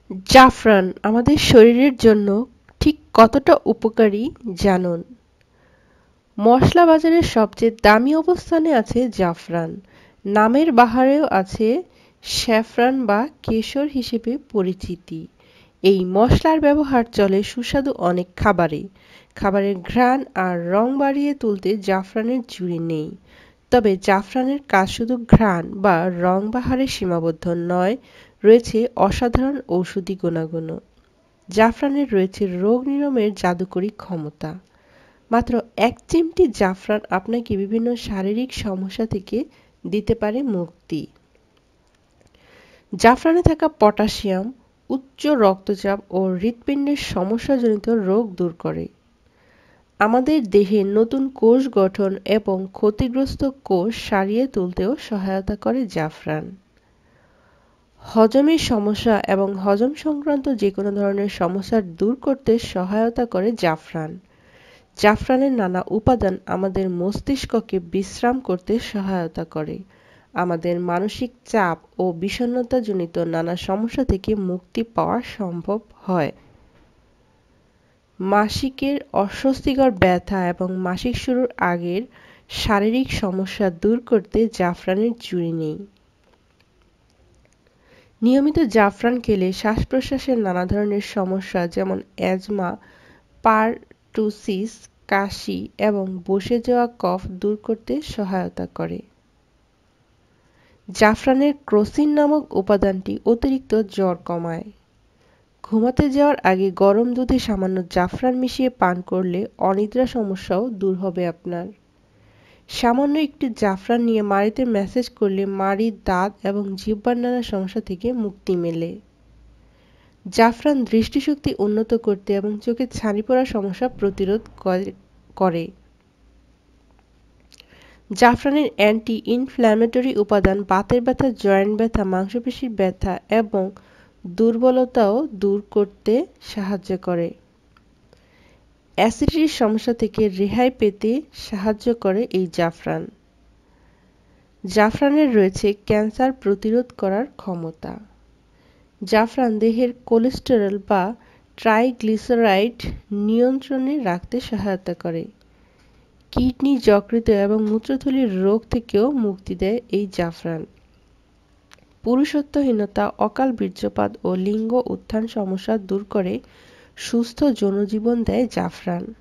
জাফরান আমাদের শরীরের জন্য ঠিক কতটা উপকারী জানুন। মসলা বাজারের সবচেয়ে দামি অবস্থানে আছে জাফরান। নামের বাহারেও আছে স্যাফরান বা কেশর হিসেবে পরিচিতি। এই মসলার ব্যবহার চলে সুস্বাদু অনেক খাবারে। খাবারের ঘ্রাণ আর রং বাড়িয়ে তুলতে জাফরানের জুড়ি নেই। তবে জাফরানের কাজ শুধু ঘ্রাণ বা রং বাহারে সীমাবদ্ধ নয়, রয়েছে অসাধারণ ঔষধি গুণাগুণও। জাফরানের রয়েছে রোগ নিরাময়ের জাদুকরী ক্ষমতা। মাত্র ১ চিমটি জাফরান আপনাকে বিভিন্ন শারীরিক সমস্যা থেকে দিতে পারে মুক্তি। জাফরানে থাকা পটাশিয়াম উচ্চ রক্তচাপ ও হৃৎপিণ্ডের সমস্যাজনিত রোগ দূর করে। আমাদের দেহে নতুন কোষ গঠন এবং ক্ষতিগ্রস্ত কোষ সারিয়ে তুলতেও সহায়তা করে জাফরান। হজমের সমস্যা এবং হজম সংক্রান্ত যেকোনো ধরনের সমস্যা দূর করতে সহায়তা করে জাফরান। জাফরানের নানা উপাদান আমাদের মস্তিষ্ককে বিশ্রাম করতে সহায়তা করে, আমাদের মানসিক চাপ ও বিষণ্ণতাজনিত নানা সমস্যা থেকে মুক্তি পাওয়া সম্ভব হয়। মাসিকের অস্বস্তিকর ব্যথা এবং মাসিক শুরুর আগের শারীরিক সমস্যা দূর করতে জাফরানের জুড়ি নেই। নিয়মিত জাফরান খেলে শ্বাস-প্রশ্বাসের নানা ধরনের সমস্যা যেমন অ্যাজমা, পারটুসিস, কাশি এবং বসে যাওয়া কফ দূর করতে সহায়তা করে। জাফরানের ক্রোসিন নামক উপাদানটি অতিরিক্ত জ্বর কমায়। ঘুমাতে যাওয়ার আগে গরম দুধে সামান্য জাফরান মিশিয়ে পান করলে অনিদ্রা সমস্যাও দূর হবে আপনার। সামান্য একটু জাফরান নিয়ে মাড়িতে ম্যাসাজ করলে মাড়ি, দাঁত এবং জিহ্বার নানা সমস্যা থেকে মুক্তি মেলে। জাফরান দৃষ্টিশক্তি উন্নত করতে এবং চোখে ছানি পড়ার সমস্যা প্রতিরোধ করে। জাফরানের অ্যান্টি ইনফ্ল্যামেটরি উপাদান বাতের ব্যথা, জয়েন্ট ব্যথা, মাংসপেশির ব্যথা এবং দুর্বলতাও দূর করতে সাহায্য করে। অ্যাসিডিটির সমস্যা থেকে রেহাই পেতে সাহায্য করে এই জাফরান। জাফরানের রয়েছে ক্যান্সার প্রতিরোধ করার ক্ষমতা। জাফরান দেহের কোলেস্টেরল বা ট্রাইগ্লিসারাইড নিয়ন্ত্রণে রাখতে সহায়তা করে। কিডনি, যকৃত এবং মূত্রথলির রোগ থেকেও মুক্তি দেয় এই জাফরান। পুরুষত্বহীনতা, অকাল বীর্যপাত ও লিঙ্গ উত্থান সমস্যা দূর করে সুস্থ যৌনজীবন দেয় জাফরান।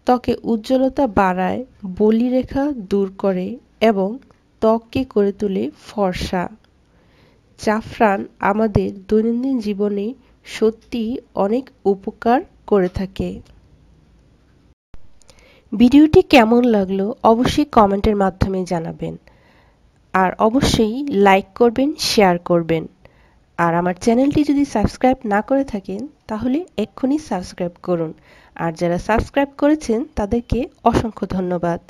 ত্বকে উজ্জ্বলতা বাড়ায়, বলিরেখা দূর করে এবং ত্বককে করে তোলে ফর্সা। জাফরান আমাদের দৈনন্দিন জীবনে সত্যিই অনেক উপকার করে থাকে। ভিডিওটি কেমন লাগলো অবশ্যই কমেন্টের মাধ্যমে জানাবেন। আর অবশ্যই লাইক করবেন, শেয়ার করবেন। আর আমার চ্যানেলটি যদি সাবস্ক্রাইব না করে থাকেন তাহলে এক্ষুনি সাবস্ক্রাইব করুন। আর যারা সাবস্ক্রাইব করেছেন তাদেরকে অসংখ্য ধন্যবাদ।